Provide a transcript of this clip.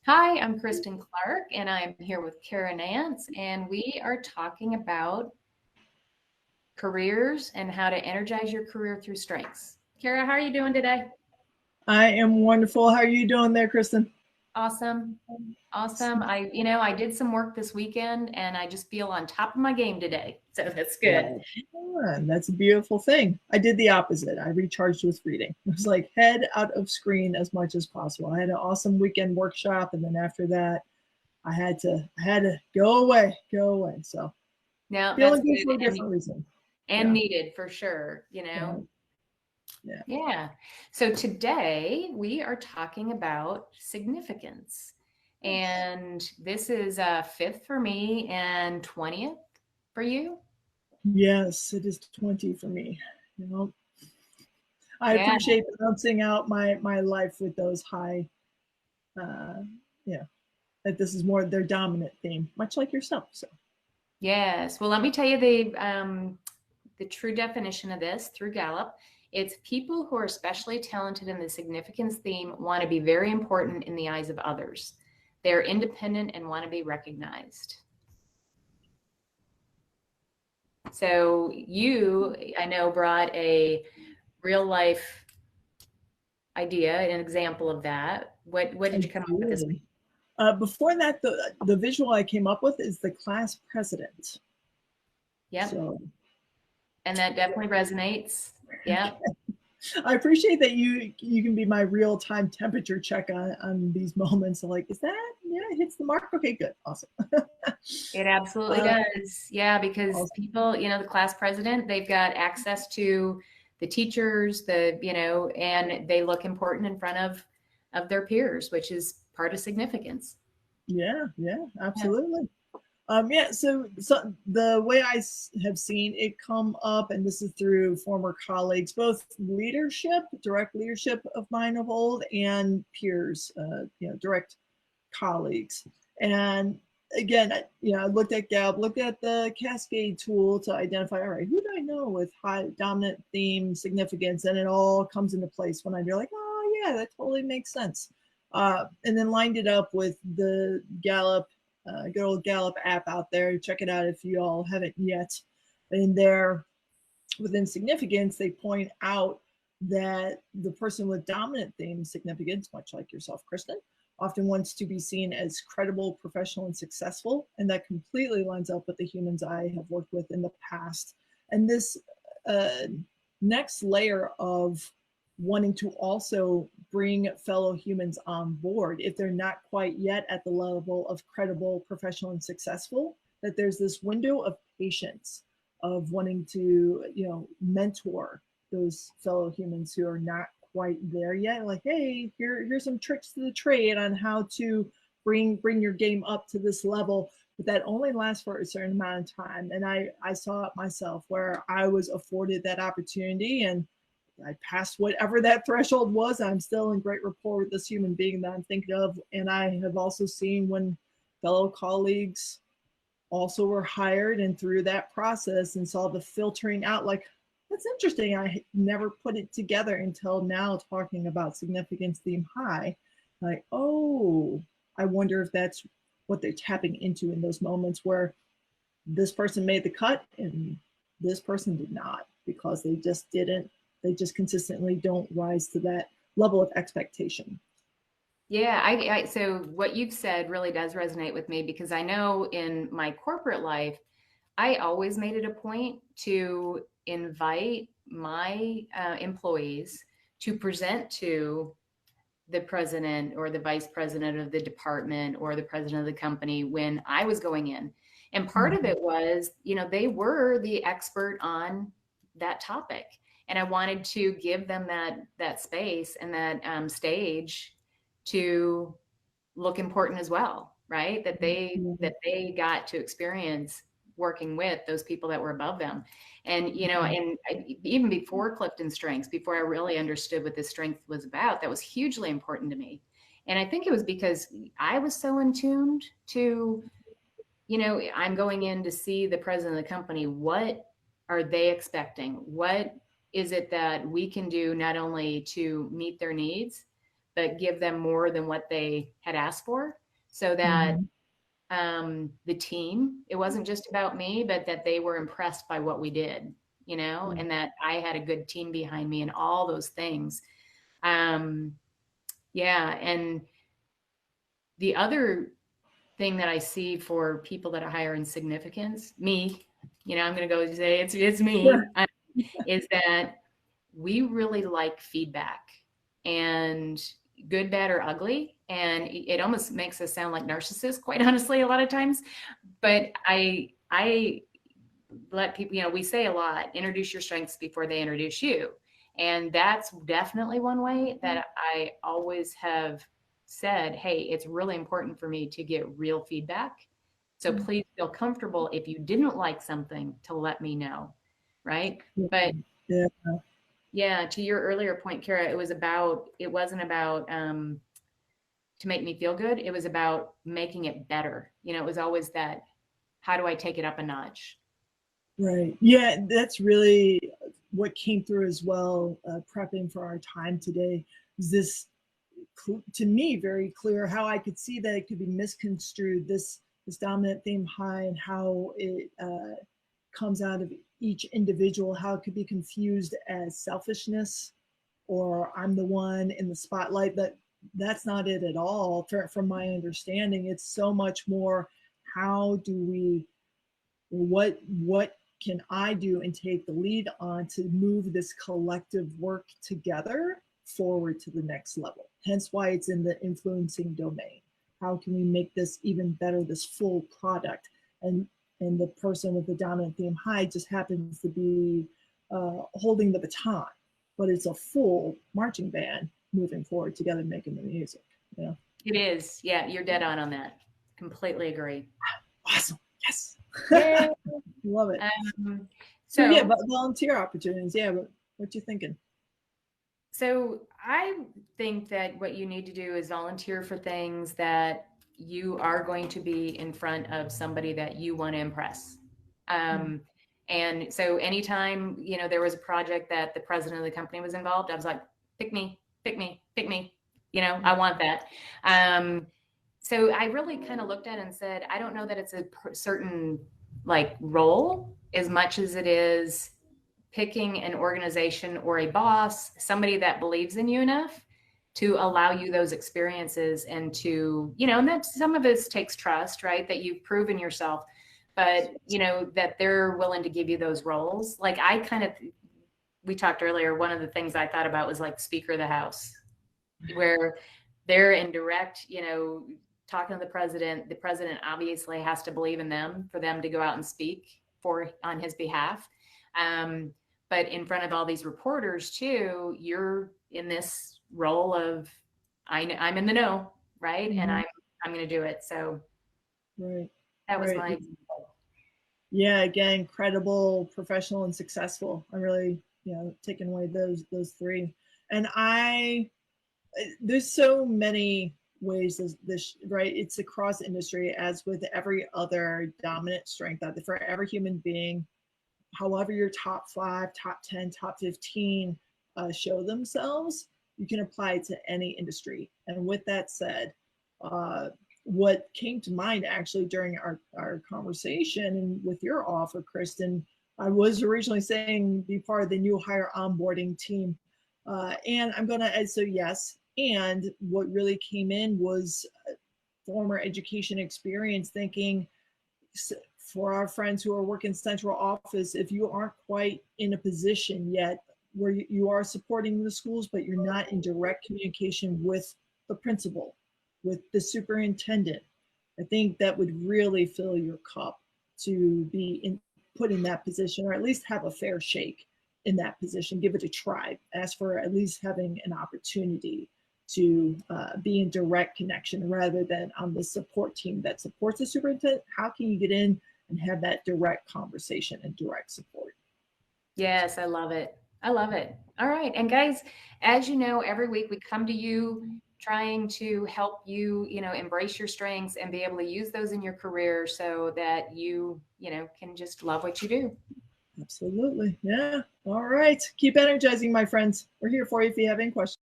Hi, I'm Kristin Clark, and I'm here with Cara Nance, and we are talking about careers and how to energize your career through strengths. Cara, how are you doing today? I am wonderful. How are you doing there, Kristen? Awesome. Awesome. I did some work this weekend and I just feel on top of my game today. So that's good. Right on. That's a beautiful thing. I did the opposite. I recharged with reading. It was like head out of screen as much as possible. I had an awesome weekend workshop, and then after that, I had to go away. So No, that's feeling good good for a different reason. and Yeah, needed for sure, you know. right. Yeah. Yeah. So today we are talking about significance. Yes. And this is fifth for me and 20th for you. Yes, it is 20 for me. You know, I Yeah. appreciate balancing out my life with those high. Uh, yeah, that this is more their dominant theme, much like yourself. So Yes. Well, let me tell you the true definition of this through Gallup. It's people who are especially talented in the significance theme want to be very important in the eyes of others. They're independent and want to be recognized. So you, I know, brought a real life idea, an example of that. What did I you come up with this week? did. Before that, the visual I came up with is the class president. Yep. So And that definitely resonates. Yep. I appreciate that you can be my real time temperature check on these moments. Like, is that it hits the mark? Okay, good, awesome. It absolutely uh, does. Yeah, because awesome. people, the class president, they've got access to the teachers, and they look important in front of their peers, which is part of significance. Yeah, yeah, Yeah. absolutely. Yeah, so the way have seen it come up, and this is through former colleagues, both leadership, direct leadership of mine of old, and peers, direct colleagues. And again, I looked at Gallup, looked at the Cascade tool to identify, all right, who do I know with high dominant theme significance, and it all comes into place when you're like, oh yeah, that totally makes sense. And then lined it up with the Gallup good old Gallup app out there. Check it out if you all haven't yet. In there, within significance, they point out that the person with dominant theme significance, much like yourself, Kristen, often wants to be seen as credible, professional, and successful. And that completely lines up with the humans I have worked with in the past. And this uh, next layer of wanting to also bring fellow humans on board, if they're not quite yet at the level of credible, professional, and successful, that there's this window of patience of wanting to, mentor those fellow humans who are not quite there yet. Like, hey, here's some tricks to the trade on how to bring your game up to this level. But that only lasts for a certain amount of time. And I saw it myself where I was afforded that opportunity, and I passed whatever that threshold was. I'm still in great rapport with this human being that I'm thinking of. And I have also seen when fellow colleagues also were hired and through that process and saw the filtering out, like, that's interesting. I never put it together until now, talking about significance theme high. Like, oh, I wonder if that's what they're tapping into in those moments where this person made the cut and this person did not, because they just consistently don't rise to that level of expectation. Yeah, so what you've said really does resonate with me because I know in my corporate life, I always made it a point to invite my employees to present to the president or the vice president of the department or the president of the company when I was going in. And part of Mhm. it was, they were the expert on that topic. And I wanted to give them that space and that stage to look important as well, right? That they got to experience working with those people that were above them. And even before CliftonStrengths, before I really understood what this strength was about, that was hugely important to me. And I think it was because I was so in tuned to, I'm going in to see the president of the company. What are they expecting? What is it that we can do not only to meet their needs, but give them more than what they had asked for, so that the team, it wasn't just about me, but that they were impressed by what we did, and that I had a good team behind me and all those things. Yeah. And the other thing that I see for people that are higher in significance, me, I'm going to go say it's me, Sure. is that we really like feedback, and good, bad, or ugly. And it almost makes us sound like narcissists, quite honestly, a lot of times. But I let people, we say a lot, introduce your strengths before they introduce you. And that's definitely one way that I always have said, hey, it's really important for me to get real feedback. So please feel comfortable if you didn't like something to let me know. Right. But Yeah. yeah, to your earlier point, Cara, it wasn't about to make me feel good. It was about making it better. It was always that, how do I take it up a notch? Right. Yeah, that's really what came through as well, prepping for our time today. Is this, to me, very clear how I could see that it could be misconstrued, this dominant theme high, and how it comes out of each individual, how it could be confused as selfishness, or I'm the one in the spotlight. That's not it at all. From my understanding, it's so much more, how do we, what can I do and take the lead on to move this collective work together forward to the next level? Hence why it's in the influencing domain. How can we make this even better, this full product? And the person with the dominant theme high just happens to be holding the baton, but it's a full marching band moving forward together, making the music. Yeah. It is. Yeah, you're dead on that. Completely agree. Awesome. Yes. Yeah. Love it. So yeah, but volunteer opportunities. Yeah, but what you thinking? So I think that what you need to do is volunteer for things that you are going to be in front of somebody that you want to impress. And so anytime, there was a project that the president of the company was involved, I was like, pick me, pick me, pick me. I want that. So I really kind of looked at it and said, I don't know that it's a certain like role as much as it is picking an organization or a boss, somebody that believes in you enough to allow you those experiences, and to, and that some of this takes trust, right? That you've proven yourself, but that they're willing to give you those roles. Like we talked earlier, one of the things I thought about was like Speaker of the House, where they're in direct, talking to the president. The president obviously has to believe in them for them to go out and speak on his behalf. But in front of all these reporters too, you're in this role of, I'm in the know, right? And I'm going to do it. So that was my example. Yeah, again, credible, professional, and successful. I'm really, taking away those three. And there's so many ways this, right? It's across industry, as with every other dominant strength out there for every human being. However your top 5, top 10, top 15 show themselves, you can apply it to any industry. And with that said, what came to mind actually during our conversation and with your offer, Kristin, I was originally saying be part of the new hire onboarding team. And I'm going to add, so yes. And what really came in was former education experience, thinking, for our friends who are working central office, if you aren't quite in a position yet where you are supporting the schools, but you're not in direct communication with the principal, with the superintendent, I think that would really fill your cup to be put in that position, or at least have a fair shake in that position. Give it a try. Ask for at least having an opportunity to be in direct connection, rather than on the support team that supports the superintendent. How can you get in and have that direct conversation and direct support? Yes, I love it. I love it. All right. And guys, as you know, every week we come to you trying to help you, embrace your strengths and be able to use those in your career, so that you, can just love what you do. Absolutely. Yeah. All right. Keep energizing, my friends. We're here for you if you have any questions.